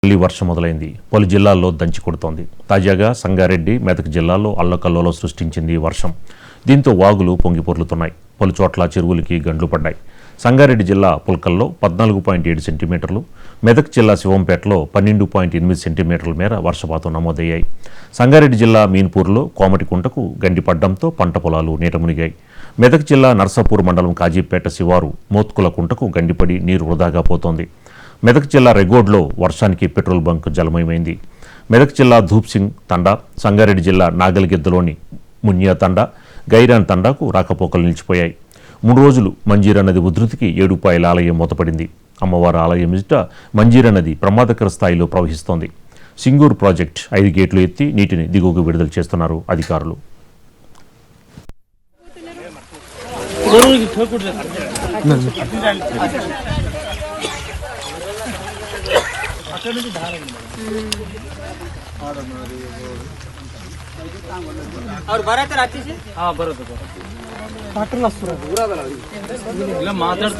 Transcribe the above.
మళ్లీ వర్షం మొదలైంది. పలు జిల్లాల్లో దంచి కొడుతోంది. తాజాగా సంగారెడ్డి, మెదక్ జిల్లాల్లో అల్లకల్లోలం సృష్టించింది వర్షం. దీంతో వాగులు పొంగి పొర్లుతున్నాయి. పలు చోట్ల చెరువులకి గండ్లు పడ్డాయి. సంగారెడ్డి జిల్లా పుల్కల్లో 14.7 సెంటీమీటర్లు, మెదక్ జిల్లా శివంపేటలో 12.8 సెంటీమీటర్ల మేర వర్షపాతం నమోదయ్యాయి. సంగారెడ్డి జిల్లా మీన్పూర్లో కోమటికుంటకు గండి పడ్డంతో పంట పొలాలు నీట మునిగాయి. మెదక్ జిల్లా నర్సాపూర్ మండలం కాజీపేట శివారు మోత్కుల కుంటకు గండిపడి నీరు వృధాగా పోతోంది. మెదక్ జిల్లా రెగోడ్లో వర్షానికి పెట్రోల్ బంక్ జలమయమైంది. మెదక్ జిల్లా ధూప్సింగ్ తండా, సంగారెడ్డి జిల్లా నాగల్గిద్దలోని మున్యా తండా, గైరాన్ తండాకు రాకపోకలు నిలిచిపోయాయి. 3 రోజులు మంజీరా నది ఉధృతికి ఏడుపాయల ఆలయం మూతపడింది. అమ్మవారి ఆలయం ఎదుట మంజీరా నది ప్రమాదకర స్థాయిలో ప్రవహిస్తోంది. సింగూరు ప్రాజెక్టు 5 గేట్లు ఎత్తి నీటిని దిగువకు విడుదల చేస్తున్నారు అధికారులు. और बरात रात्री से हाँ बरात माताड़